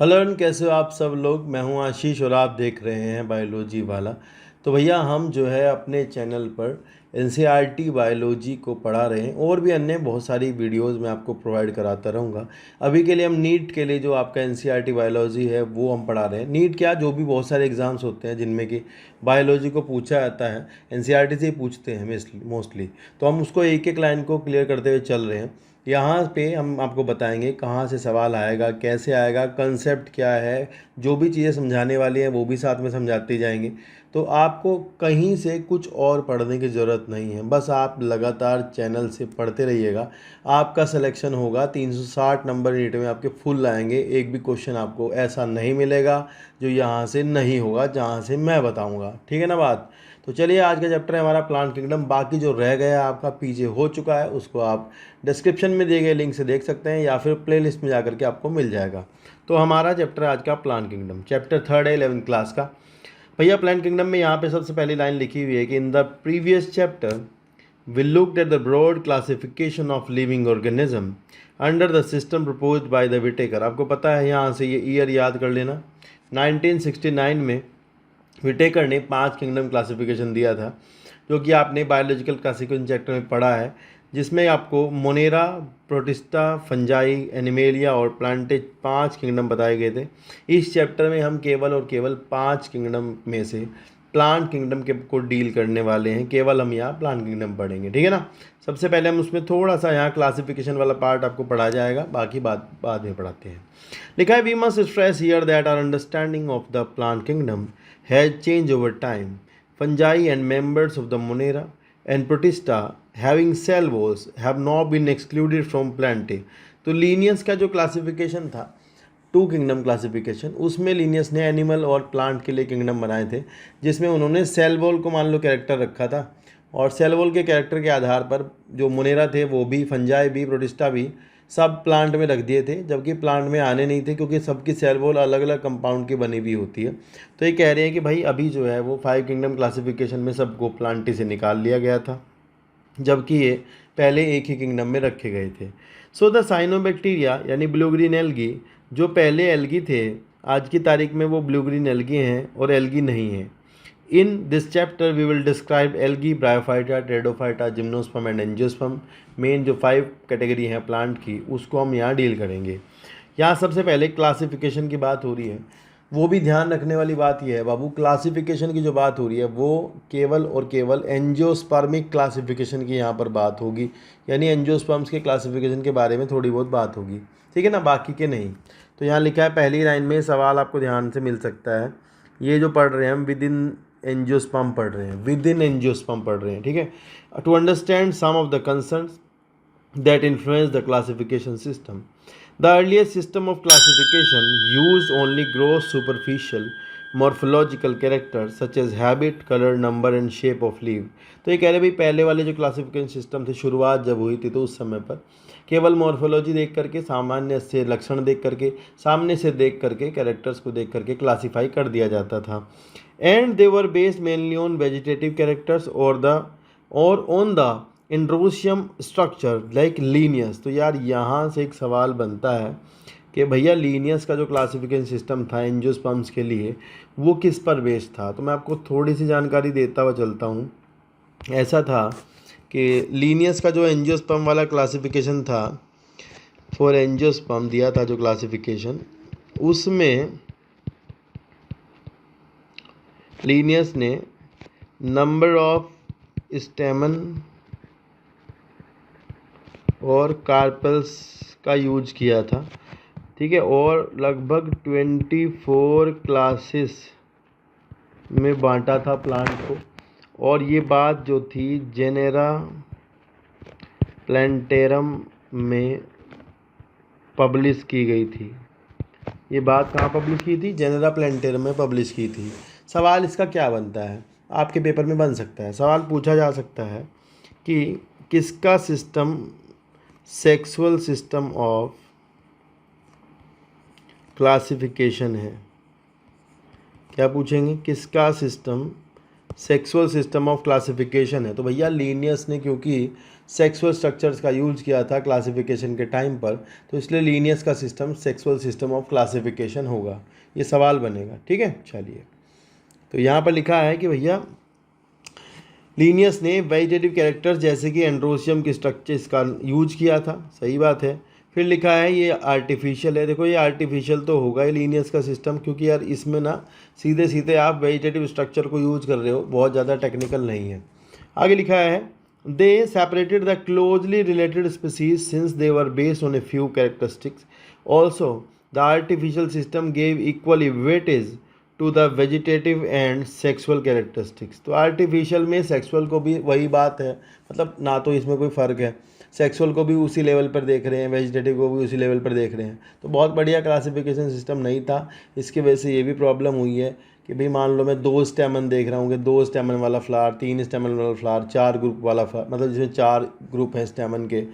Hello and कैसे हो आप सब लोग। मैं हूं आशीष और आप देख रहे हैं बायोलॉजी वाला। तो भैया हम जो है अपने चैनल पर एनसीईआरटी बायोलॉजी को पढ़ा रहे हैं और भी अन्य बहुत सारी वीडियोस मैं आपको प्रोवाइड कराता रहूँगा। अभी के लिए हम नीट के लिए जो आपका एनसीईआरटी बायोलॉजी है वो हम पढ़ा रहे हैं। नीट क्या, जो भी बहुत सारे एग्ज़ाम्स होते हैं जिनमें कि बायोलॉजी को पूछा जाता है, एनसीईआरटी से ही पूछते हैं मोस्टली। तो हम उसको एक एक लाइन को क्लियर करते हुए चल रहे हैं। यहाँ पे हम आपको बताएंगे कहाँ से सवाल आएगा, कैसे आएगा, कंसेप्ट क्या है, जो भी चीज़ें समझाने वाली हैं वो भी साथ में समझाते जाएंगे। तो आपको कहीं से कुछ और पढ़ने की ज़रूरत नहीं है, बस आप लगातार चैनल से पढ़ते रहिएगा। आपका सिलेक्शन होगा। 360 नंबर नीट में आपके फुल आएंगे। एक भी क्वेश्चन आपको ऐसा नहीं मिलेगा जो यहाँ से नहीं होगा, जहाँ से मैं बताऊँगा। ठीक है ना बात। तो चलिए, आज का चैप्टर है हमारा प्लांट किंगडम। बाकी जो रह गया आपका पीछे हो चुका है उसको आप डिस्क्रिप्शन में दिए गए लिंक से देख सकते हैं या फिर प्लेलिस्ट में जाकर के आपको मिल जाएगा। तो हमारा चैप्टर आज का प्लांट किंगडम, चैप्टर 3 है 11th क्लास का। भैया प्लांट किंगडम में यहाँ पे सबसे पहली लाइन लिखी हुई है कि in the previous chapter we looked at the broad classification of living organism under the system proposed by the Whittaker. आपको पता है, यहाँ से ये ईयर याद कर लेना। 1969 में विटेकर ने 5 किंगडम क्लासिफिकेशन दिया था, जो कि आपने बायोलॉजिकल क्लासिफिकेशन चैप्टर में पढ़ा है, जिसमें आपको मोनेरा, प्रोटिस्टा, फंजाई, एनिमेलिया और प्लांटेज 5 किंगडम बताए गए थे। इस चैप्टर में हम केवल और केवल 5 किंगडम में से प्लांट किंगडम के को डील करने वाले हैं। केवल हम यहाँ प्लांट किंगडम पढ़ेंगे, ठीक है ना। सबसे पहले हम उसमें थोड़ा सा यहाँ क्लासिफिकेशन वाला पार्ट आपको पढ़ा जाएगा, बाकी बात बाद में पढ़ाते हैं। लिखा है, we must stress here that our understanding of the plant kingdom has changed over time. Fungi and members of the Monera and Protista having cell walls have now been excluded from Plantae. तो Linnaeus का जो classification था, 2 kingdom classification, उसमें Linnaeus ने animal और plant के लिए kingdom बनाए थे, जिसमें उन्होंने सेल वॉल को मान लो कैरेक्टर रखा था, और सेल वॉल के कैरेक्टर के आधार पर जो मोनेरा थे वो भी, फंजाई भी, प्रोटिस्टा भी, सब प्लांट में रख दिए थे, जबकि प्लांट में आने नहीं थे क्योंकि सबकी सेल वॉल अलग अलग कंपाउंड की बनी हुई होती है। तो ये कह रहे हैं कि भाई अभी जो है वो 5 किंगडम क्लासिफिकेशन में सबको प्लांटी से निकाल लिया गया था, जबकि ये पहले एक ही किंगडम में रखे गए थे। सो द साइनोबैक्टीरिया यानी ब्लू ग्रीन एल्गी, जो पहले एल्गी थे, आज की तारीख में वो ब्लू ग्रीन एल्गी हैं और एल्गी नहीं है। In this chapter we will describe algae, bryophyta, pteridophyta, gymnosperm and angiosperm. Main जो 5 कैटेगरी हैं प्लांट की, उसको हम यहाँ डील करेंगे। यहाँ सबसे पहले क्लासिफिकेशन की बात हो रही है। वो भी ध्यान रखने वाली बात यह है बाबू, क्लासिफिकेशन की जो बात हो रही है वो केवल और केवल एंजियोस्पर्मिक क्लासिफिकेशन की यहाँ पर बात होगी, यानी एंजियोस्पर्म्स के क्लासिफिकेशन के बारे में थोड़ी बहुत बात होगी, ठीक है ना, बाकी के नहीं। तो यहाँ लिखा है पहली लाइन में, सवाल आपको ध्यान से मिल सकता है। ये जो पढ़ रहे हैं हम, विद इन एंजियोस्पर्म पढ़ रहे हैं, विद इन एंजियोस्पर्म पढ़ रहे हैं, ठीक है। To understand some of the concerns that influence the classification system. The earliest system of classification used only gross superficial morphological characters such as habit, color, number and shape of leaf. तो ये कह रहे भाई पहले वाले जो classification system थे, शुरुआत जब हुई थी तो उस समय पर केवल मॉर्फोलॉजी देख करके, सामान्य से लक्षण देख करके, सामने से देख करके, कैरेक्टर्स को देख करके क्लासीफाई कर दिया जाता था। And they were based mainly on vegetative characters और on the androecium structure like Linnaeus. तो यार यहाँ से एक सवाल बनता है कि भैया लीनियस का जो क्लासिफिकेशन सिस्टम था एंजियोस्पर्म्स के लिए, वो किस पर बेस्ड था। तो मैं आपको थोड़ी सी जानकारी देता हुआ चलता हूँ। ऐसा था कि लीनियस का जो एंजियोस्पर्म वाला क्लासिफिकेशन था, फॉर एंजियोस्पर्म दिया था जो क्लासिफिकेशन, उसमें लीनियस ने नंबर ऑफ स्टेमन और कार्पेल्स का यूज किया था, ठीक है, और लगभग 24 क्लासेस में बांटा था प्लांट को। और ये बात जो थी जेनेरा प्लांटेरम में पब्लिश की गई थी। ये बात कहाँ पब्लिश की थी? जेनेरा प्लांटेरम में पब्लिश की थी। सवाल इसका क्या बनता है, आपके पेपर में बन सकता है, सवाल पूछा जा सकता है कि किसका system sexual system of classification है। क्या पूछेंगे? किसका system sexual system of classification है। तो भैया लीनियस ने क्योंकि सेक्सुअल स्ट्रक्चर्स का यूज़ किया था क्लासिफिकेशन के टाइम पर, तो इसलिए लीनियस का system sexual system of classification होगा। ये सवाल बनेगा, ठीक है। चलिए, तो यहाँ पर लिखा है कि भैया लीनियस ने वेजिटेटिव कैरेक्टर्स जैसे कि एंड्रोसियम के स्ट्रक्चर्स का यूज किया था, सही बात है। फिर लिखा है ये आर्टिफिशियल है। देखो ये आर्टिफिशियल तो होगा ही लीनियस का सिस्टम, क्योंकि यार इसमें ना सीधे सीधे आप वेजिटेटिव स्ट्रक्चर को यूज कर रहे हो, बहुत ज़्यादा टेक्निकल नहीं है। आगे लिखा है they separated the closely related species since they were based on a few characteristics. Also the artificial system gave equally weightage to the vegetative and sexual characteristics. तो आर्टिफिशियल में सेक्सुअल को भी वही बात है, मतलब ना तो इसमें कोई फ़र्क है, सेक्सुअल को भी उसी लेवल पर देख रहे हैं, वेजिटेटिव को भी उसी लेवल पर देख रहे हैं। तो बहुत बढ़िया क्लासिफिकेशन सिस्टम नहीं था। इसकी वजह से ये भी प्रॉब्लम हुई है कि भाई मान लो मैं 2 स्टेमन देख रहा हूँ कि 2 स्टेमन वाला फ्लावर, 3 स्टेमन वाला फ्लावर, 4 ग्रुप वाला फ्लावर, मतलब जिसमें 4 ग्रुप हैं स्टेमन के,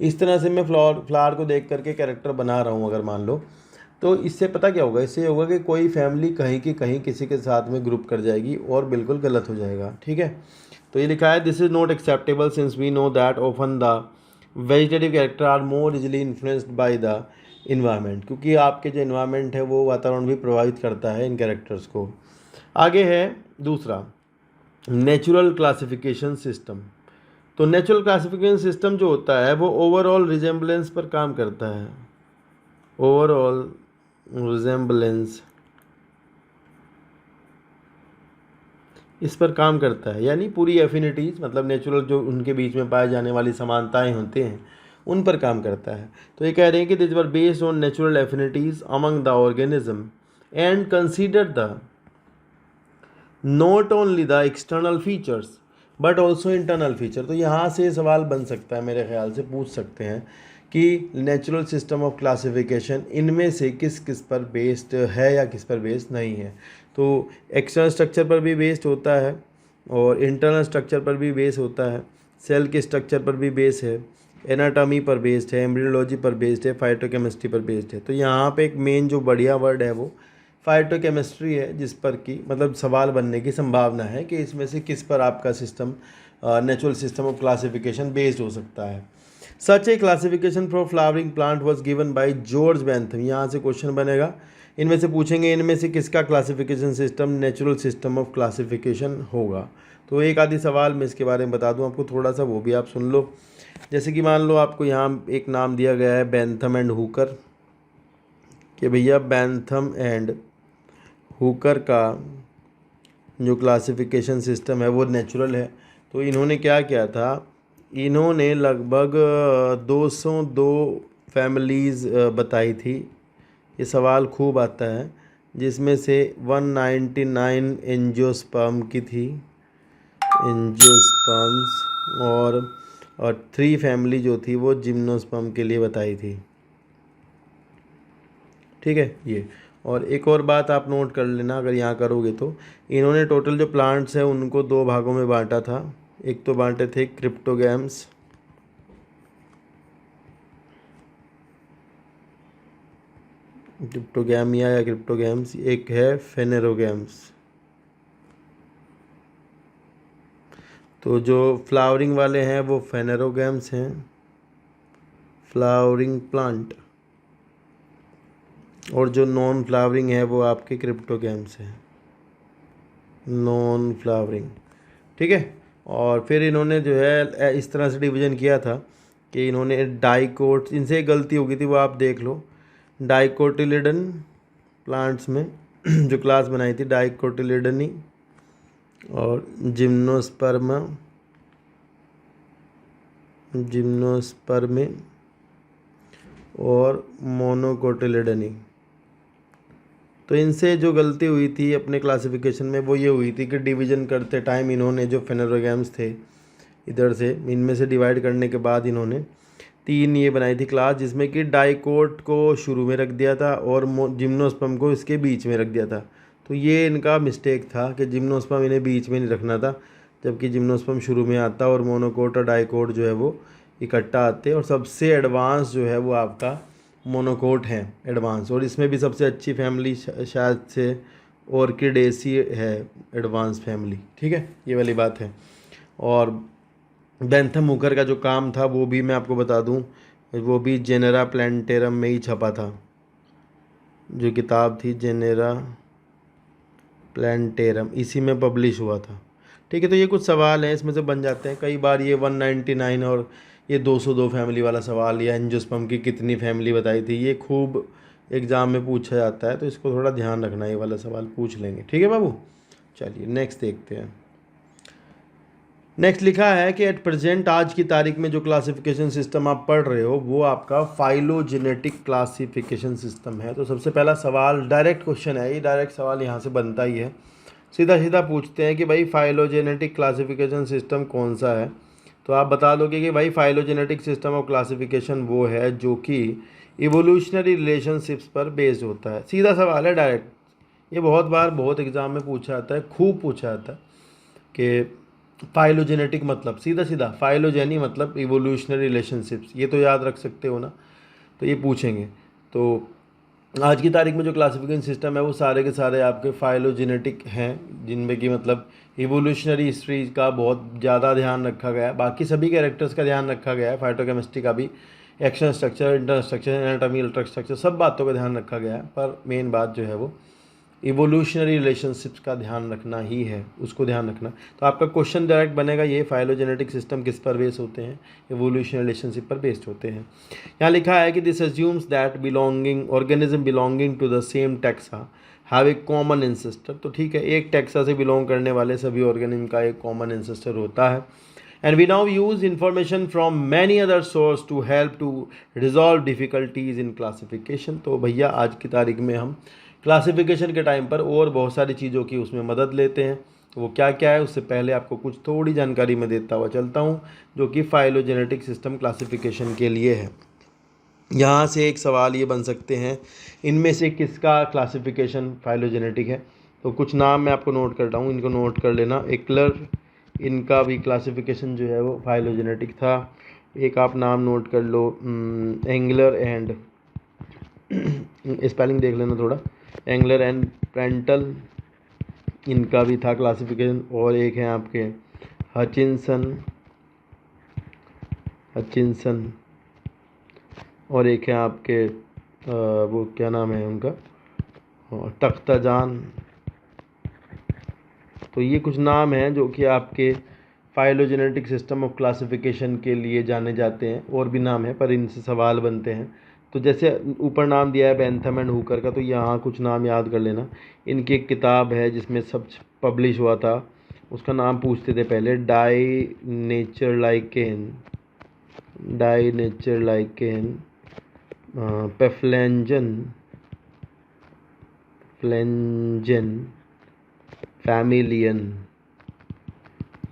इस तरह से मैं फ्लावर को देख करके कैरेक्टर बना रहा हूँ अगर मान लो, तो इससे पता क्या होगा, इससे होगा कि कोई फैमिली कहीं की कहीं किसी के साथ में ग्रुप कर जाएगी और बिल्कुल गलत हो जाएगा, ठीक है। तो ये लिखा है this is not acceptable since we know that often the vegetative character are more easily influenced by the environment, क्योंकि आपके जो इन्वायरमेंट है वो वातावरण भी प्रभावित करता है इन कैरेक्टर्स को। आगे है दूसरा, नेचुरल क्लासिफिकेशन सिस्टम। तो नेचुरल क्लासिफिकेशन सिस्टम जो होता है वो ओवरऑल रिजेम्बलेंस पर काम करता है, ओवरऑल रिजेम्बलेंस इस पर काम करता है, यानी पूरी एफिनिटीज़, मतलब नेचुरल जो उनके बीच में पाए जाने वाली समानताएं होती हैं उन पर काम करता है। तो ये कह रहे हैं कि this were based on natural affinities among the organism and consider the not only the external features but also internal feature. तो यहाँ से सवाल बन सकता है, मेरे ख्याल से पूछ सकते हैं कि नेचुरल सिस्टम ऑफ क्लासिफिकेशन इनमें से किस किस पर बेस्ड है या किस पर बेस्ड नहीं है। तो एक्सटर्नल स्ट्रक्चर पर भी बेस्ड होता है और इंटरनल स्ट्रक्चर पर भी बेस होता है, सेल के स्ट्रक्चर पर भी बेस है, एनाटॉमी पर बेस्ड है, एम्ब्रियोलॉजी पर बेस्ड है, फाइटोकेमिस्ट्री पर बेस्ड है। तो यहाँ पे एक मेन जो बढ़िया वर्ड है वो फाइटोकेमिस्ट्री है, जिस पर की मतलब सवाल बनने की संभावना है कि इसमें से किस पर आपका system natural system of classification based हो सकता है। Such a classification for flowering plant was given by George Bentham. यहाँ से क्वेश्चन बनेगा, इनमें से पूछेंगे इनमें से किसका classification system natural system of classification होगा। तो एक आधी सवाल मैं इसके बारे में बता दूं आपको थोड़ा सा, वो भी आप सुन लो। जैसे कि मान लो आपको यहाँ एक नाम दिया गया है बेंथम एंड हुकर, कि भैया बेंथम एंड हुकर का जो क्लासिफिकेशन सिस्टम है वो नेचुरल है। तो इन्होंने क्या किया था, इन्होंने लगभग 202 फैमिलीज़ बताई थी। ये सवाल खूब आता है, जिसमें से 199 एंजियोस्पर्म की थी, एंजियोस्पर्म्स, और 3 फैमिली जो थी वो जिम्नोस्पर्म के लिए बताई थी, ठीक है ये। और एक और बात आप नोट कर लेना अगर यहाँ करोगे तो, इन्होंने टोटल जो प्लांट्स हैं उनको 2 भागों में बांटा था। एक तो बांटे थे क्रिप्टोगैम्स, क्रिप्टोगैमिया या क्रिप्टोगैम्स, एक है फेनेरोगैम्स। तो जो फ्लावरिंग वाले हैं वो फेनेरोगैम्स हैं, फ्लावरिंग प्लांट, और जो नॉन फ्लावरिंग है वो आपके क्रिप्टोगैम्स हैं, नॉन फ्लावरिंग, ठीक है। और फिर इन्होंने जो है इस तरह से डिवीज़न किया था कि इन्होंने डाइकोट, इनसे गलती हो गई थी वो आप देख लो, डाइकोटिलिडन प्लांट्स में जो क्लास बनाई थी डाइकोटिलिडनी, और जिम्नोस्पर्मा, जिम्नोस्पर्मे, और मोनोकोटिलिडनी। तो इनसे जो गलती हुई थी अपने क्लासिफिकेशन में वो ये हुई थी कि डिवीज़न करते टाइम इन्होंने जो फेनेरोगैम्स थे इधर से, इनमें से डिवाइड करने के बाद इन्होंने 3 ये बनाई थी क्लास, जिसमें कि डाइकोट को शुरू में रख दिया था और जिम्नोस्पर्म को इसके बीच में रख दिया था। तो ये इनका मिस्टेक था कि जिम्नोस्पर्म इन्हें बीच में नहीं रखना था, जबकि जिम्नोस्पर्म शुरू में आता और मोनोकोट और डाइकोट जो है वो इकट्ठा आते। और सबसे एडवांस जो है वो आपका मोनोकोट है, एडवांस, और इसमें भी सबसे अच्छी फैमिली शायद से ऑर्किडेसी है एडवांस फैमिली, ठीक है, ये वाली बात है। और बेंथम हुकर का जो काम था वो भी मैं आपको बता दूं, वो भी जेनेरा प्लांटेरम में ही छपा था, जो किताब थी जेनेरा प्लांटेरम, इसी में पब्लिश हुआ था, ठीक है। तो ये कुछ सवाल हैं, इसमें से बन जाते हैं। कई बार ये 199 और ये 202 फैमिली वाला सवाल, या एंजियोस्पर्म की कितनी फैमिली बताई थी, ये खूब एग्ज़ाम में पूछा जाता है, तो इसको थोड़ा ध्यान रखना, ये वाला सवाल पूछ लेंगे, ठीक है बाबू। चलिए नेक्स्ट देखते हैं। नेक्स्ट लिखा है कि एट प्रेजेंट, आज की तारीख में जो क्लासिफिकेशन सिस्टम आप पढ़ रहे हो वो आपका फाइलोजेनेटिक क्लासिफिकेशन सिस्टम है। तो सबसे पहला सवाल डायरेक्ट क्वेश्चन है, ये डायरेक्ट सवाल यहाँ से बनता ही है, सीधा सीधा पूछते हैं कि भाई फाइलोजेनेटिक क्लासिफिकेशन सिस्टम कौन सा है। तो आप बता दोगे कि भाई फाइलोजेनेटिक सिस्टम ऑफ क्लासिफिकेशन वो है जो कि इवोल्यूशनरी रिलेशनशिप्स पर बेस्ड होता है। सीधा सवाल है डायरेक्ट, ये बहुत बार बहुत एग्जाम में पूछा जाता है, खूब पूछा जाता है कि फाइलोजेनेटिक मतलब, सीधा सीधा फाइलोजेनी मतलब इवोल्यूशनरी रिलेशनशिप्स, ये तो याद रख सकते हो ना, तो ये पूछेंगे। तो आज की तारीख में जो क्लासिफिकेशन सिस्टम है वो सारे के सारे आपके फाइलोजेनेटिक हैं, जिनमें कि मतलब इवोल्यूशनरी हिस्ट्री का बहुत ज़्यादा ध्यान रखा गया है, बाकी सभी कैरेक्टर्स का ध्यान रखा गया है, फाइटोकेमिस्ट्री का भी, action structure, inter structure, anatomy, ultra structure, सब बातों का ध्यान रखा गया है, पर मेन बात जो है वो इवोल्यूशनरी रिलेशनशिप्स का ध्यान रखना ही है, उसको ध्यान रखना। तो आपका क्वेश्चन डायरेक्ट बनेगा ये, फाइलोजेनेटिक सिस्टम किस पर बेस्ड होते हैं, इवोल्यूशनरी रिलेशनशिप पर बेस्ड होते हैं। यहाँ लिखा है कि this assumes that belonging organism belonging to the same taxa have a common ancestor. तो ठीक है, एक टैक्सा से बिलोंग करने वाले सभी ऑर्गेनिज्म का एक कॉमन एंसेस्टर होता है। And we now use information from many other sources to help to resolve difficulties in classification। तो भैया आज की तारीख में हम क्लासिफिकेशन के टाइम पर और बहुत सारी चीज़ों की उसमें मदद लेते हैं। वो क्या क्या है, उससे पहले आपको कुछ थोड़ी जानकारी मैं देता हुआ चलता हूँ, जो कि फाइलोजेनेटिक सिस्टम क्लासिफिकेशन के लिए है। यहाँ से एक सवाल ये बन सकते हैं, इनमें से किसका क्लासिफिकेशन फाइलोजेनेटिक है। तो कुछ नाम मैं आपको नोट कर रहा हूँ, इनको नोट कर लेना। एक्लर, इनका भी क्लासिफिकेशन जो है वो फाइलोजेनेटिक था। एक आप नाम नोट कर लो, एंगलर एंड स्पेलिंग देख लेना थोड़ा, एंगलर एंड प्रेंटल, इनका भी था क्लासिफिकेशन। और एक है आपके हचिनसन, और एक है आपके वो क्या नाम है उनका, तख्ताजान। तो ये कुछ नाम हैं जो कि आपके फाइलोजेनेटिक सिस्टम ऑफ क्लासिफिकेशन के लिए जाने जाते हैं, और भी नाम है पर इनसे सवाल बनते हैं। तो जैसे ऊपर नाम दिया है बेंथम एंड हुकर का, तो यहाँ कुछ नाम याद कर लेना। इनकी एक किताब है जिसमें सब पब्लिश हुआ था, उसका नाम पूछते थे पहले, डाई नेचर लाइकेन पेफ्लेंजन फैमिलियन,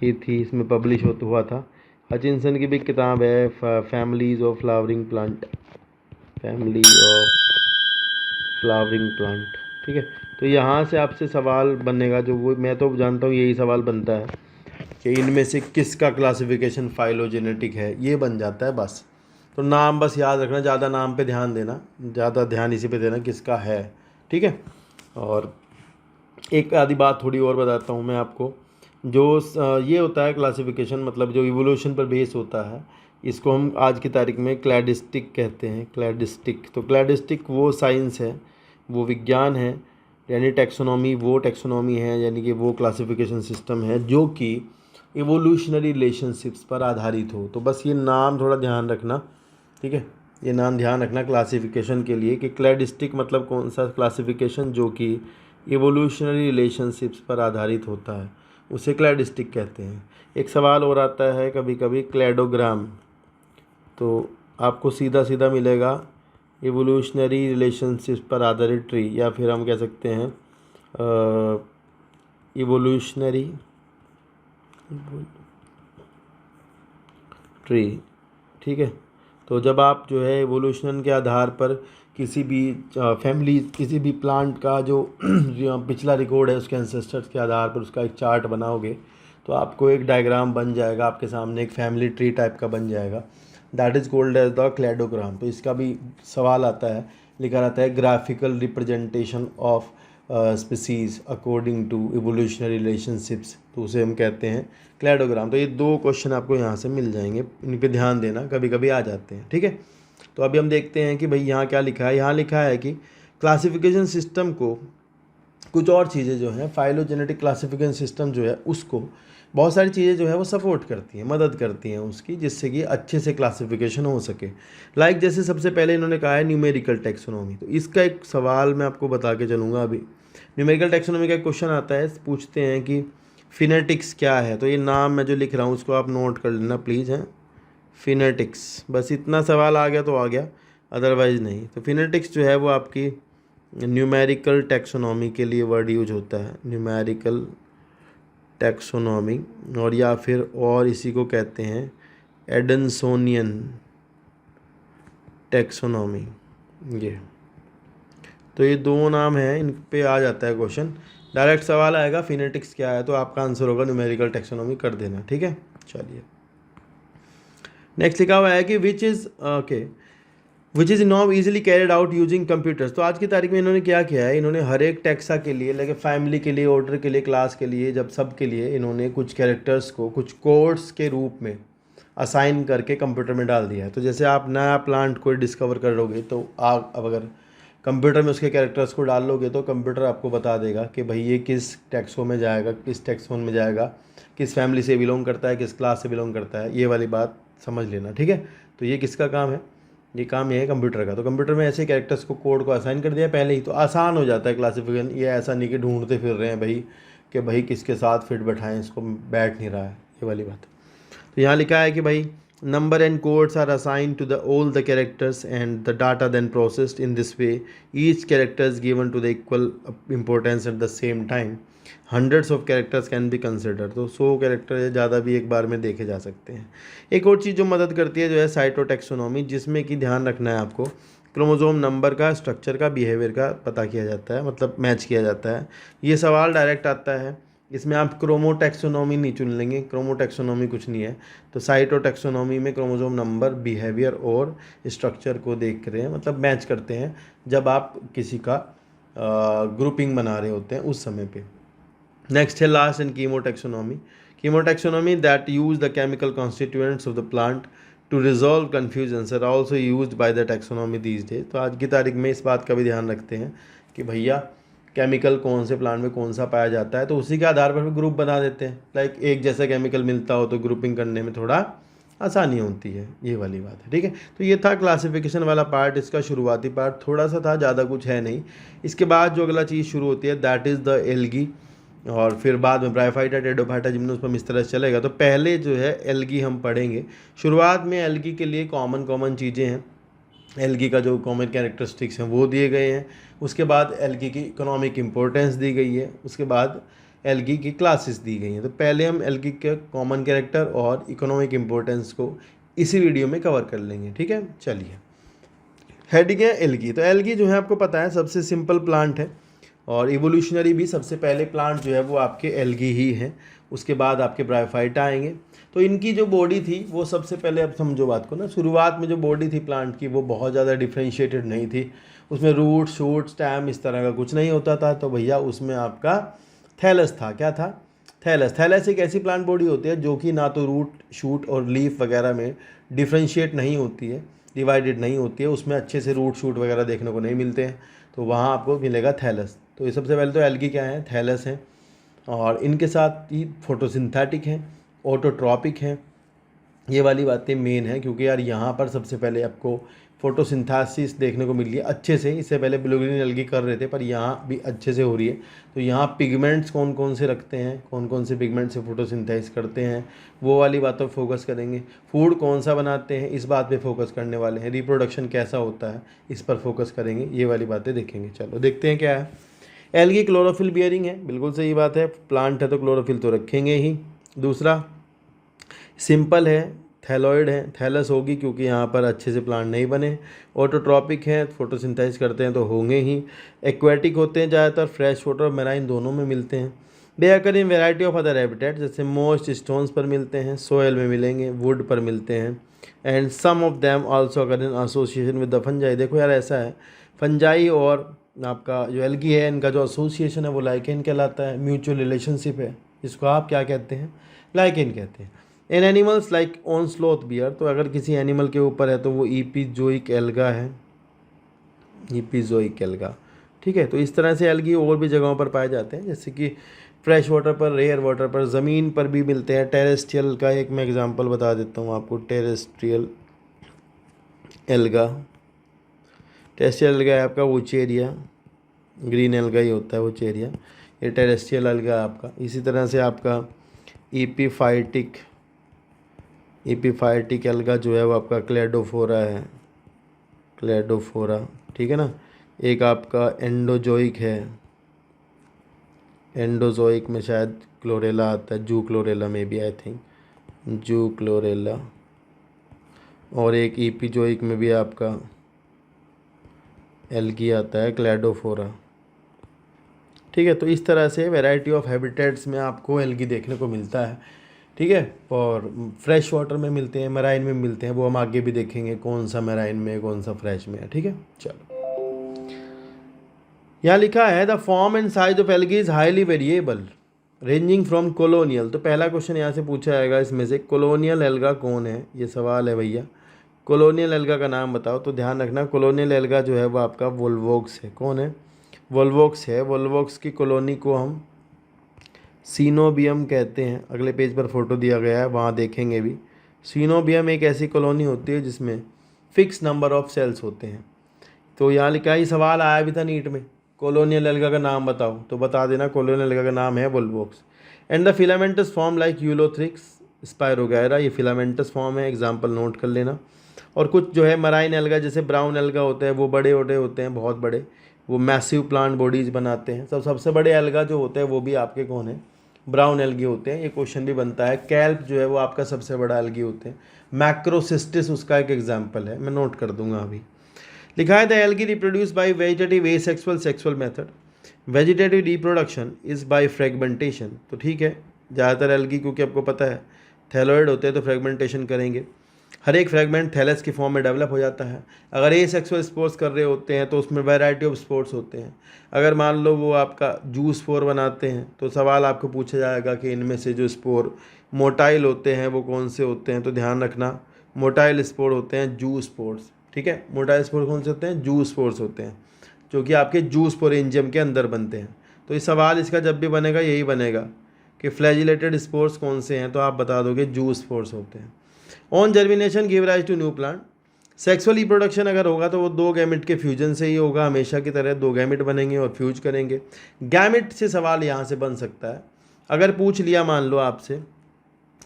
ये थी, इसमें पब्लिश हुआ था। हचिनसन की भी किताब है फैमिलीज ऑफ फ्लावरिंग प्लांट, ठीक है। तो यहाँ से आपसे सवाल बनेगा, जो वो मैं तो जानता हूँ यही सवाल बनता है कि इनमें से किसका क्लासिफिकेशन फाइलोजेनेटिक है, ये बन जाता है बस। तो नाम बस याद रखना, ज़्यादा नाम पे ध्यान देना, ज़्यादा ध्यान इसी पे देना किसका है, ठीक है। और एक आधी बात थोड़ी और बताता हूँ मैं आपको, जो ये होता है क्लासिफिकेशन, मतलब जो इवोल्यूशन पर बेस होता है, इसको हम आज की तारीख में क्लैडिस्टिक कहते हैं, क्लैडिस्टिक। तो क्लैडिस्टिक वो साइंस है, वो विज्ञान है, यानी टैक्सोनॉमी वो टैक्सोनॉमी है, यानी कि वो क्लासिफिकेशन सिस्टम है जो कि इवोल्यूशनरी रिलेशनशिप्स पर आधारित हो। तो बस ये नाम थोड़ा ध्यान रखना, ठीक है, ये नाम ध्यान रखना क्लासिफिकेशन के लिए कि क्लैडिस्टिक मतलब कौन सा क्लासिफिकेशन जो कि इवोल्यूशनरी रिलेशनशिप्स पर आधारित होता है, उसे क्लैडिस्टिक कहते हैं। एक सवाल और आता है कभी कभी, क्लैडोग्राम, तो आपको सीधा सीधा मिलेगा इवोल्यूशनरी रिलेशनशिप्स पर आधारित ट्री, या फिर हम कह सकते हैं इवोल्यूशनरी ट्री, ठीक है। तो जब आप जो है इवोल्यूशन के आधार पर किसी भी फैमिली, किसी भी प्लांट का जो पिछला रिकॉर्ड है उसके एंसेस्टर्स के आधार पर उसका एक चार्ट बनाओगे, तो आपको एक डायग्राम बन जाएगा आपके सामने, एक फैमिली ट्री टाइप का बन जाएगा, that is called as the cladogram. तो इसका भी सवाल आता है, लिखा रहता है graphical representation of species according to evolutionary relationships, तो उसे हम कहते हैं क्लैडोग्राम। तो ये 2 क्वेश्चन आपको यहाँ से मिल जाएंगे, इन पे ध्यान देना, कभी कभी आ जाते हैं, ठीक है। तो अभी हम देखते हैं कि भाई यहाँ क्या लिखा है। यहाँ लिखा है कि क्लासिफिकेशन सिस्टम को कुछ और चीज़ें जो हैं, फाइलोजेनेटिक क्लासिफिकेशन सिस्टम जो है उसको बहुत सारी चीज़ें जो है वो सपोर्ट करती हैं, मदद करती हैं उसकी, जिससे कि अच्छे से क्लासिफिकेशन हो सके। लाइक जैसे सबसे पहले इन्होंने कहा है न्यूमेरिकल टैक्सोनॉमी। तो इसका एक सवाल मैं आपको बता के चलूँगा। अभी न्यूमेरिकल टैक्सोनॉमी का एक क्वेश्चन आता है, पूछते हैं कि फिनेटिक्स क्या है। तो ये नाम मैं जो लिख रहा हूँ उसको आप नोट कर लेना प्लीज़, हैं फिनेटिक्स। बस इतना सवाल आ गया तो आ गया, अदरवाइज़ नहीं। तो फिनेटिक्स जो है वो आपकी न्यूमेरिकल टैक्सोनॉमी के लिए वर्ड यूज होता है, न्यूमेरिकल टैक्सोनॉमी, और या फिर और इसी को कहते हैं एडनसोनियन टैक्सोनॉमी। ये तो ये 2 नाम हैं, इन पे आ जाता है क्वेश्चन। डायरेक्ट सवाल आएगा फिनेटिक्स क्या है, तो आपका आंसर होगा न्यूमेरिकल टैक्सोनॉमी कर देना, ठीक है। चलिए नेक्स्ट लिखा हुआ है कि which is now easily carried out using computers. तो आज की तारीख में इन्होंने क्या किया है, इन्होंने हर एक टैक्सा के लिए, लाइक फैमिली के लिए, ऑर्डर के लिए, क्लास के लिए, जब सब के लिए इन्होंने कुछ कैरेक्टर्स को कुछ कोड्स के रूप में असाइन करके कंप्यूटर में डाल दिया है। तो जैसे आप नया प्लांट कोई डिस्कवर करोगे तो आप अब अगर कंप्यूटर में उसके कैरेक्टर्स को डाल लोगे तो कंप्यूटर आपको बता देगा कि भाई ये किस टैक्सों में जाएगा, किस टैक्सोन में जाएगा, किस फैमिली से बिलोंग करता है, किस क्लास से बिलोंग करता है। ये वाली बात समझ लेना, ठीक है। तो ये किसका काम है, ये काम ये है कंप्यूटर का। तो कंप्यूटर में ऐसे कैरेक्टर्स को, कोड को असाइन कर दिया पहले ही, तो आसान हो जाता है क्लासिफिकेशन। ये ऐसा नहीं कि ढूंढते फिर रहे हैं भाई कि भाई किसके साथ फिट बैठाएं, इसको बैठ नहीं रहा है, ये वाली बात। तो यहाँ लिखा है कि भाई number and codes are assigned to all the characters and the data then processed in this way. Each character is given to the equal importance at the same time. Hundreds of characters can be considered. तो 100 character या ज़्यादा भी एक बार में देखे जा सकते हैं। एक और चीज़ जो मदद करती है जो है साइटोटैक्सोनॉमी, जिसमें कि ध्यान रखना है आपको, क्रोमोसोम नंबर का, स्ट्रक्चर का, बिहेवियर का पता किया जाता है, मतलब मैच किया जाता है। ये सवाल डायरेक्ट आता है, इसमें आप क्रोमोटैक्सोनॉमी नहीं चुन लेंगे, क्रोमोटैक्सोनॉमी कुछ नहीं है। तो साइटोटैक्सोनॉमी में क्रोमोसोम नंबर, बिहेवियर और स्ट्रक्चर को देख रहे हैं, मतलब मैच करते हैं जब आप किसी का ग्रुपिंग बना रहे होते हैं उस समय पे। नेक्स्ट है last and chemotaxonomy. Chemotaxonomy that use the chemical constituents of the plant to resolve confusions are also used by the taxonomy these days. तो आज की तारीख में इस बात का भी ध्यान रखते हैं कि भैया केमिकल कौन से प्लांट में कौन सा पाया जाता है, तो उसी के आधार पर ग्रुप बना देते हैं। लाइक एक जैसा केमिकल मिलता हो तो ग्रुपिंग करने में थोड़ा आसानी होती है, ये वाली बात है, ठीक है। तो ये था क्लासिफिकेशन वाला पार्ट, इसका शुरुआती पार्ट थोड़ा सा था, ज़्यादा कुछ है नहीं। इसके बाद जो अगला चीज़ शुरू होती है दैट इज़ द एल्गी, और फिर बाद में ब्रायोफाइटा, टेरिडोफाइटा, जिम्नोस्पर्म, इस तरह से चलेगा। तो पहले जो है एल्गी हम पढ़ेंगे। शुरुआत में एल्गी के लिए कॉमन चीज़ें हैं, एल्गी का जो कॉमन कैरेक्टरिस्टिक्स हैं वो दिए गए हैं। उसके बाद एल्गी की इकोनॉमिक इम्पोर्टेंस दी गई है, उसके बाद एल्गी की क्लासेस दी गई हैं। तो पहले हम एल्गी के कॉमन कैरेक्टर और इकोनॉमिक इम्पोर्टेंस को इसी वीडियो में कवर कर लेंगे, ठीक है। चलिए हेडिंग है एल्गी। तो एल्गी जो है आपको पता है सबसे सिंपल प्लांट है, और इवोल्यूशनरी भी सबसे पहले प्लांट जो है वो आपके एल्गी ही हैं। उसके बाद आपके ब्रायोफाइटा आएंगे। तो इनकी जो बॉडी थी वो सबसे पहले, अब समझो बात को ना, शुरुआत में जो बॉडी थी प्लांट की वो बहुत ज़्यादा डिफ्रेंशिएटेड नहीं थी। उसमें रूट, शूट, स्टैम इस तरह का कुछ नहीं होता था। तो भैया उसमें आपका थैलस था। क्या था? थैलस एक ऐसी प्लांट बॉडी होती है जो कि ना तो रूट, शूट और लीफ वगैरह में डिफ्रेंशिएट नहीं होती है, डिवाइडेड नहीं होती है, उसमें अच्छे से रूट, शूट वगैरह देखने को नहीं मिलते हैं। तो वहाँ आपको मिलेगा थैलस। तो ये सबसे पहले तो एल्गी क्या है, थैलस है। और इनके साथ ही फोटोसिंथेटिक हैं, ऑटोट्रॉपिक हैं। ये वाली बातें मेन है, क्योंकि यार यहाँ पर सबसे पहले आपको फोटोसिंथेसिस देखने को मिल रही है अच्छे से। इससे पहले ब्लू ग्रीन एल्गी कर रहे थे, पर यहाँ भी अच्छे से हो रही है। तो यहाँ पिगमेंट्स कौन कौन से रखते हैं, कौन कौन से पिगमेंट से फोटोसिंथेसिस करते हैं, वो वाली बातों पर फोकस करेंगे। फूड कौन सा बनाते हैं, इस बात पे फोकस करने वाले हैं। रिप्रोडक्शन कैसा होता है, इस पर फोकस करेंगे। ये वाली बातें देखेंगे। चलो देखते हैं क्या है। एल्गी क्लोरोफिल बियरिंग है, बिल्कुल सही बात है। प्लांट है तो क्लोरोफिल तो रखेंगे ही। दूसरा सिंपल है, थैलॉइड है, थैलस होगी क्योंकि यहाँ पर अच्छे से प्लांट नहीं बने। ऑटोट्रॉपिक है, फोटोसिंथेसिस करते हैं तो होंगे ही। एक्वेटिक होते हैं ज़्यादातर, फ्रेश वाटर और मैराइन दोनों में मिलते हैं। They occur in variety of other habitat, जैसे मोस्ट स्टोन्स पर मिलते हैं, सोयल में मिलेंगे, वुड पर मिलते हैं। And some of them also occur in association with the fungi. देखो यार ऐसा है, फंजाई और आपका जो एल्गी है इनका जो एसोसिएशन है वो लाइकेन कहलाता है, म्यूचुअल रिलेशनशिप है, इसको आप क्या कहते हैं, लाइकेन कहते हैं। इन एनिमल्स लाइक ऑनस्लोथ बियर, तो अगर किसी एनिमल के ऊपर है तो वो ईपीजोइक एल्गा है, ईपीजोइक एल्गा। ठीक है, तो इस तरह से एल्गी और भी जगहों पर पाए जाते हैं, जैसे कि फ्रेश वाटर पर, रेयर वाटर पर, ज़मीन पर भी मिलते हैं। टेरेस्ट्रियल का एक मैं एग्जांपल बता देता हूँ आपको, टेरेस्ट्रियल एल्गा। टेरेस्ट्रियल एल्गा है आपका वोचेरिया, ग्रीन एल्गा ही होता है वोचेरिया, ये टेरेस्ट्रियल एल्गा है आपका। इसी तरह से आपका ईपीफाइटिक एल्गा जो है वो आपका क्लेडोफोरा है, क्लेडोफोरा। ठीक है ना। एक आपका एंडोजोइक है, एंडोजोइक में शायद क्लोरेला आता है, जू क्लोरेला में भी, आई थिंक जू क्लोरेला। और एक ईपीजोइक में भी आपका एल्गी आता है, क्लेडोफोरा। ठीक है, तो इस तरह से वैरायटी ऑफ हैबिटेट्स में आपको एल्गी देखने को मिलता है। ठीक है, और फ्रेश वाटर में मिलते हैं, मराइन में मिलते हैं, वो हम आगे भी देखेंगे कौन सा मराइन में कौन सा फ्रेश में है। ठीक है, चलो यहाँ लिखा है the form and size of algae is highly variable ranging from colonial. तो पहला क्वेश्चन यहाँ से पूछा जाएगा इसमें से, कॉलोनियल एल्गा कौन है, ये सवाल है भैया। कॉलोनियल एल्गा का नाम बताओ। तो ध्यान रखना कॉलोनियल एल्गा जो है वो आपका वोल्वोक्स है। कौन है, वोल्वोक्स है। वोल्वोक्स की कॉलोनी को हम सीनोबियम कहते हैं। अगले पेज पर फोटो दिया गया है, वहाँ देखेंगे भी। सीनोबियम एक ऐसी कॉलोनी होती है जिसमें फिक्स नंबर ऑफ सेल्स होते हैं। तो यहाँ लिखा ही सवाल आया भी था नीट में, कॉलोनियल एल्गा का नाम बताओ, तो बता देना कॉलोनियल एल्गा का नाम है volvox. And the filamentous form like Ulothrix spirogyra, ये फिलामेंटस फॉर्म है, एग्जाम्पल नोट कर लेना। और कुछ जो है मराइन एल्गा जैसे ब्राउन एल्गा होते हैं, वो बड़े बड़े होते हैं, बहुत बड़े, वो मैसिव प्लांट बॉडीज बनाते हैं। सबसे बड़े एल्गा जो होते हैं वो भी आपके कौन है, ब्राउन एल्गी होते हैं। ये क्वेश्चन भी बनता है। कैल्प जो है वो आपका सबसे बड़ा एल्गी होते हैं। मैक्रोसिस्टिस उसका एक एग्जाम्पल है, मैं नोट कर दूंगा अभी। लिखा है the algae reproduce by vegetative asexual sexual method. Vegetative reproduction is by fragmentation. तो ठीक है, ज़्यादातर एल्गी क्योंकि आपको पता है थैलोइड होते हैं तो फ्रेगमेंटेशन करेंगे। हर एक फ्रेगमेंट थैलेस की फॉर्म में डेवलप हो जाता है। अगर ए सेक्सुअल स्पोर्स कर रहे होते हैं तो उसमें वैरायटी ऑफ स्पोर्स होते हैं। अगर मान लो वो आपका जू स्पोर बनाते हैं तो सवाल आपको पूछा जाएगा कि इनमें से जो स्पोर मोटाइल होते हैं वो कौन से होते हैं। तो ध्यान रखना मोटाइल स्पोर होते हैं जू स्पोर्स। ठीक है, मोटाइल स्पोर कौन से होते हैं, जू स्पोर्स होते हैं, जो कि आपके जू स्पोरेंजियम के अंदर बनते हैं। तो ये सवाल इसका जब भी बनेगा यही बनेगा कि फ्लैजिलेटेड स्पोर्स कौन से हैं, तो आप बता दोगे जू स्पोर्स होते हैं। On germination give rise to new plant. Sexual reproduction अगर होगा तो वो दो गैमिट के फ्यूजन से ही होगा, हमेशा की तरह दो गैमिट बनेंगे और फ्यूज करेंगे। गैमिट से सवाल यहाँ से बन सकता है, अगर पूछ लिया मान लो आपसे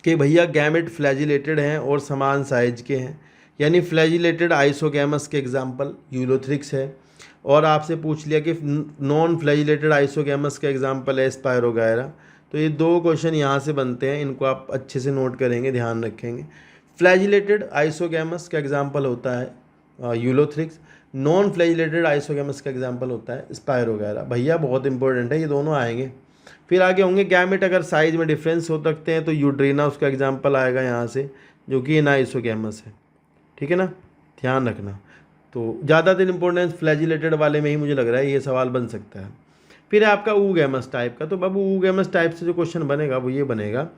कि भैया गैमिट फ्लैजिलेटेड हैं और समान साइज के हैं, यानी फ्लैजिलेटेड आइसोगैमस के एग्जाम्पल यूलोथ्रिक्स है, और आपसे पूछ लिया कि नॉन फ्लैजिलेटेड आइसोगैमस का एग्जाम्पल है स्पायरोगैरा। तो ये दो क्वेश्चन यहाँ से बनते हैं, इनको आप अच्छे से नोट करेंगे, ध्यान रखेंगे। फ्लैजिलेटेड आइसोगैमस का एग्जाम्पल होता है यूलोथ्रिक्स, नॉन फ्लैजिलेटेड आइसोगैमस का एग्जाम्पल होता है स्पायरोगैरा। भैया बहुत इंपॉर्टेंट है, ये दोनों आएंगे। फिर आगे होंगे गैमेट, अगर साइज में डिफरेंस हो सकते हैं तो यूड्रीना उसका एग्जाम्पल आएगा यहाँ से, जो कि एनाइसोगैमस है। ठीक है ना, ध्यान रखना। तो ज़्यादातर इंपॉर्टेंस फ्लैजिलेटेड वाले में ही मुझे लग रहा है ये सवाल बन सकता है। फिर है आपका ऊगैमस टाइप का। तो बाबू ऊगैमस टाइप से जो क्वेश्चन बनेगा वो ये बनेगा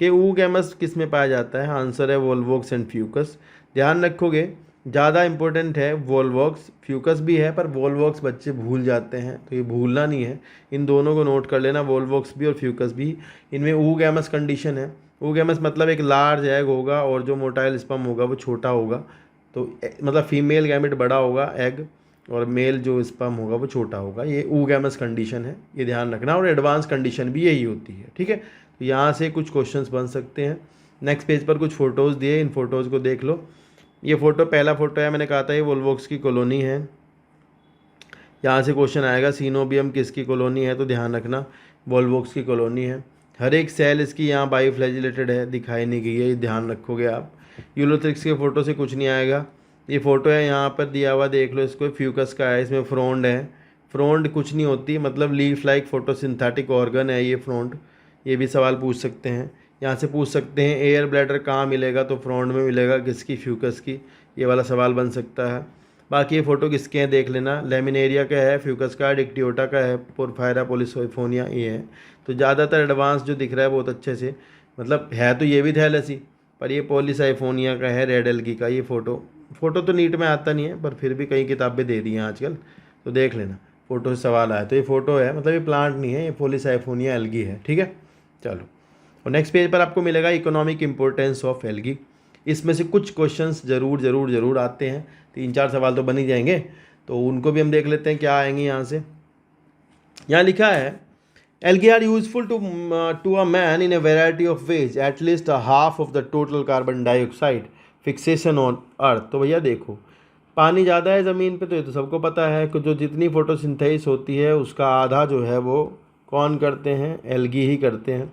कि ऊगैमस किस में पाया जाता है। आंसर है वोल्वोक्स एंड फ्यूकस। ध्यान रखोगे ज़्यादा इंपॉर्टेंट है वोल्वोक्स, फ्यूकस भी है पर वोल्वोक्स बच्चे भूल जाते हैं, तो ये भूलना नहीं है, इन दोनों को नोट कर लेना, वोल्वोक्स भी और फ्यूकस भी। इनमें ऊगैमस कंडीशन है। ऊगैमस मतलब एक लार्ज एग होगा और जो मोटाइल स्पर्म होगा वो छोटा होगा, तो मतलब फीमेल गैमेट बड़ा होगा एग और मेल जो स्पर्म होगा वो छोटा होगा। ये ऊगैमस कंडीशन है, ये ध्यान रखना। और एडवांस कंडीशन भी यही होती है। ठीक है, तो यहाँ से कुछ क्वेश्चंस बन सकते हैं। नेक्स्ट पेज पर कुछ फ़ोटोज़ दिए, इन फ़ोटोज़ को देख लो। ये फ़ोटो पहला फ़ोटो है, मैंने कहा था ये वोल्वोक्स की कॉलोनी है। यहाँ से क्वेश्चन आएगा सीनोबियम किसकी कॉलोनी है, तो ध्यान रखना वोल्वोक्स की कॉलोनी है। हर एक सेल इसकी यहाँ बाईफ्लैजिलेटेड है, दिखाई नहीं गई है, ये ध्यान रखोगे आप। यूलोथ्रिक्स के फ़ोटो से कुछ नहीं आएगा। ये फ़ोटो है यहाँ पर दिया हुआ, देख लो इसको, फ्यूकस का है, इसमें फ्रोंड है। फ्रोंड कुछ नहीं होती, मतलब लीफ लाइक फोटोसिंथेटिक ऑर्गन है ये फ्रोंड। ये भी सवाल पूछ सकते हैं। यहाँ से पूछ सकते हैं एयर ब्लैडर कहाँ मिलेगा, तो फ्रोंड में मिलेगा, किसकी, फ्यूकस की। ये वाला सवाल बन सकता है। बाकी ये फ़ोटो किसके हैं देख लेना। लेमिनेरिया का है, फ्यूकस कार्ड, इक्टियोटा का है, पोरफायरा पोलिसोफोनिया ये है। तो ज़्यादातर एडवांस जो दिख रहा है बहुत अच्छे से, मतलब है तो ये भी थैलेसी, पर ये पोलिसाइफोनिया का है, रेड एल्गी का। ये फ़ोटो तो नीट में आता नहीं है, पर फिर भी कई किताबें दे दी हैं आजकल, तो देख लेना। फ़ोटो से सवाल आया तो ये फ़ोटो है, मतलब ये प्लांट नहीं है, ये पोलिसाइफोनिया एल्गी है, ठीक है। चलो, और नेक्स्ट पेज पर आपको मिलेगा इकोनॉमिक इम्पोर्टेंस ऑफ एल्गी। इसमें से कुछ क्वेश्चंस ज़रूर आते हैं, 3-4 सवाल तो बन ही जाएंगे, तो उनको भी हम देख लेते हैं क्या आएंगे यहाँ से। यहाँ लिखा है algae are useful to a man in a variety of ways, at least half of the total carbon dioxide fixation on earth. तो भैया देखो, पानी ज़्यादा है ज़मीन पे, तो ये तो सबको पता है कि जो जितनी फोटोसिंथेसिस होती है उसका आधा जो है वो कौन करते हैं, एल्गी ही करते हैं।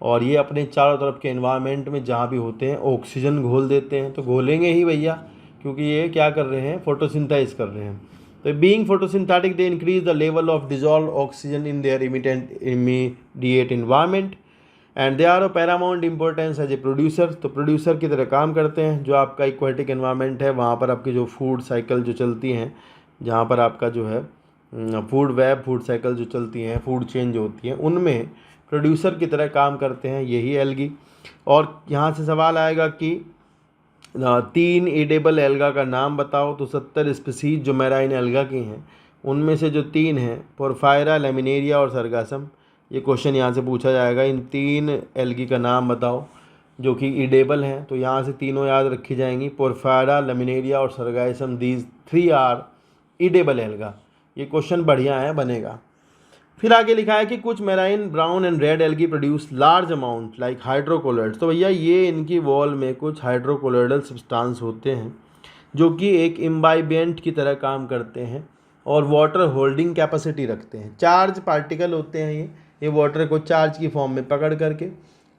और ये अपने चारों तरफ के एनवायरनमेंट में जहाँ भी होते हैं ऑक्सीजन घोल देते हैं, तो घोलेंगे ही भैया, क्योंकि ये क्या कर रहे हैं, फोटोसिंथेसिस कर रहे हैं। तो being photosynthetic they increase the level of dissolve oxygen in their immediate environment and they are of paramount importance as a producer. तो प्रोड्यूसर की तरह काम करते हैं। जो आपका इक्वेटिक एनवायरनमेंट है वहाँ पर आपकी जो फूड साइकिल जो चलती हैं, जहाँ पर आपका जो है फूड साइकिल जो चलती हैं, फूड चेंज होती हैं, उनमें प्रोड्यूसर की तरह काम करते हैं यही एल्गी। और यहाँ से सवाल आएगा कि 3 ईडेबल एल्गा का नाम बताओ। तो 70 स्पीसीज जो मैराइन एल्गा की हैं, उनमें से जो 3 हैं, पोरफायरा, लेमिनेरिया और सरगासम, ये क्वेश्चन यहाँ से पूछा जाएगा। इन 3 एल्गी का नाम बताओ जो कि ईडेबल हैं। तो यहाँ से तीनों याद रखी जाएंगी, पोरफायरा, लेमिनेरिया और Sargassum, these 3 are edible alga. ये क्वेश्चन बढ़िया है, बनेगा। फिर आगे लिखा है कि कुछ marine brown and red algae produce large amount like hydrocolloids. तो भैया ये इनकी वॉल में कुछ हाइड्रोकोलॉइडल सब्सटेंस होते हैं जो कि एक इम्बाइबेंट की तरह काम करते हैं और वाटर होल्डिंग कैपेसिटी रखते हैं। चार्ज पार्टिकल होते हैं ये वाटर को चार्ज की फॉर्म में पकड़ करके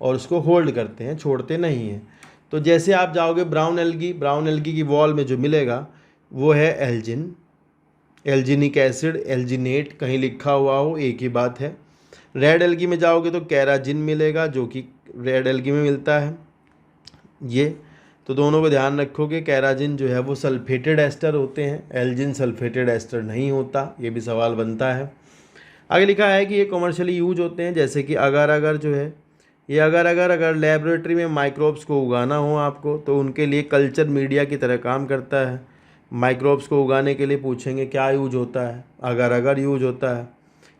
और उसको होल्ड करते हैं, छोड़ते नहीं हैं। तो जैसे आप जाओगे ब्राउन एल्गी की वॉल में जो मिलेगा वो है एल्जिन, एल्जिनिक एसिड, एल्जिनेट कहीं लिखा हुआ हो एक ही बात है। रेड एल्गी में जाओगे तो कैराजिन मिलेगा जो कि रेड एल्गी में मिलता है ये। तो दोनों को ध्यान रखोगे, कैराजिन जो है वो सल्फेटेड एस्टर होते हैं, एल्जिन सल्फेटेड एस्टर नहीं होता, ये भी सवाल बनता है। आगे लिखा है कि ये कॉमर्शियली यूज होते हैं, जैसे कि अगर जो है ये अगर लेबोरेटरी में माइक्रोब्स को उगाना हो आपको, तो उनके लिए कल्चर मीडिया की तरह काम करता है। माइक्रोब्स को उगाने के लिए पूछेंगे क्या यूज होता है, अगर यूज होता है।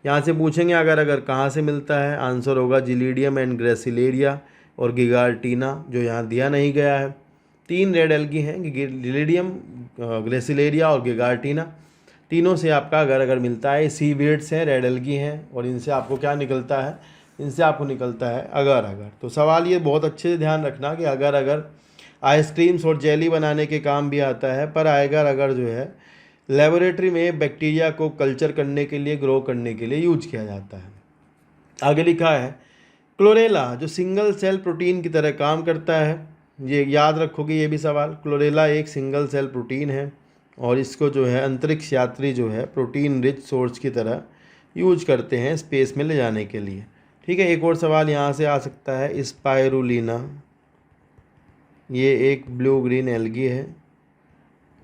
यहाँ से पूछेंगे अगर कहाँ से मिलता है, आंसर होगा जिलीडियम एंड ग्रेसिलेरिया और गिगार्टीना, जो यहाँ दिया नहीं गया है। 3 रेड एल्गी हैं, जिलीडियम, ग्रेसिलेरिया और गिगार्टीना, तीनों से आपका अगर मिलता है। सी वीड्स हैं, रेड एल्गी हैं, और इनसे आपको क्या निकलता है, इनसे आपको निकलता है अगर। तो सवाल ये बहुत अच्छे से ध्यान रखना कि अगर आइसक्रीम्स और जेली बनाने के काम भी आता है, पर अगर जो है लेबोरेटरी में बैक्टीरिया को कल्चर करने के लिए, ग्रो करने के लिए यूज किया जाता है। आगे लिखा है क्लोरेला जो सिंगल सेल प्रोटीन की तरह काम करता है, ये याद रखोगे ये भी सवाल। क्लोरेला एक सिंगल सेल प्रोटीन है और इसको जो है अंतरिक्ष यात्री जो है प्रोटीन रिच सोर्स की तरह यूज करते हैं स्पेस में ले जाने के लिए, ठीक है। एक और सवाल यहाँ से आ सकता है, स्पाइरुलिना, ये एक ब्लू ग्रीन एल्गी है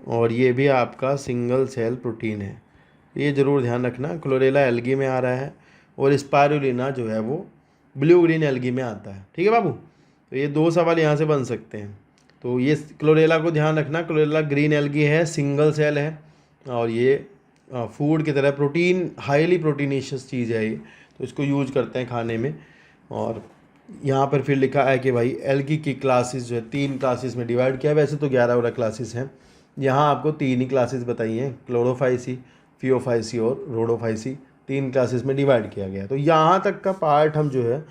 और ये भी आपका सिंगल सेल प्रोटीन है, ये ज़रूर ध्यान रखना। क्लोरेला एल्गी में आ रहा है और स्पाइरुलिना जो है वो ब्लू ग्रीन एल्गी में आता है, ठीक है बाबू। तो ये 2 सवाल यहाँ से बन सकते हैं। तो ये क्लोरेला को ध्यान रखना, क्लोरेला ग्रीन एल्गी है, सिंगल सेल है और ये फूड की तरह प्रोटीन, हाईली प्रोटीनिशियस चीज़ है ये, तो इसको यूज करते हैं खाने में। और यहाँ पर फिर लिखा है कि भाई एल्गी की क्लासेस जो है 3 क्लासेस में डिवाइड किया है, वैसे तो 11 क्लासेस हैं, यहाँ आपको 3 ही क्लासेस बताई हैं, क्लोरोफाइसी, फियोफाइसी और रोडोफाइसी, 3 क्लासेस में डिवाइड किया गया है। तो यहाँ तक का पार्ट हम जो है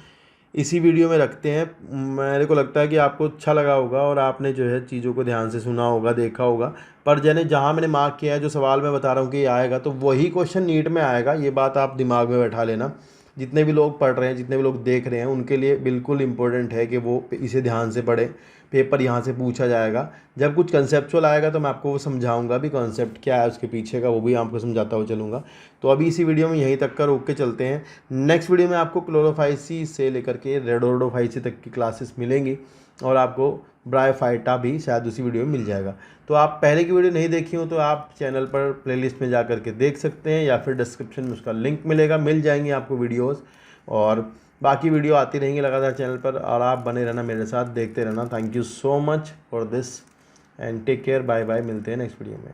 इसी वीडियो में रखते हैं। मेरे को लगता है कि आपको अच्छा लगा होगा और आपने जो है चीज़ों को ध्यान से सुना होगा, देखा होगा। पर जहाँ मैंने मार्क किया है, जो सवाल मैं बता रहा हूँ कि ये आएगा, तो वही क्वेश्चन नीट में आएगा, ये बात आप दिमाग में बैठा लेना। जितने भी लोग पढ़ रहे हैं, जितने भी लोग देख रहे हैं, उनके लिए बिल्कुल इम्पोर्टेंट है कि वो इसे ध्यान से पढ़ें। पेपर यहाँ से पूछा जाएगा, जब कुछ कंसेप्चुअल आएगा तो मैं आपको वो समझाऊंगा भी, कॉन्सेप्ट क्या है उसके पीछे का, वो भी आपको समझाता हुआ चलूँगा। तो अभी इसी वीडियो में यहीं तक का रोक के चलते हैं। नेक्स्ट वीडियो में आपको क्लोरोफाइसी से लेकर के रेडोडोफाइसी तक की क्लासेस मिलेंगी और आपको ब्रायोफाइटा भी शायद उसी वीडियो में मिल जाएगा। तो आप पहले की वीडियो नहीं देखी हो तो आप चैनल पर प्लेलिस्ट में जा करके देख सकते हैं, या फिर डिस्क्रिप्शन में उसका लिंक मिलेगा, मिल जाएंगी आपको वीडियोज़। और बाकी वीडियो आती रहेंगी लगातार चैनल पर, और आप बने रहना मेरे साथ, देखते रहना। Thank you so much for this and take care, bye bye, मिलते हैं नेक्स्ट वीडियो में।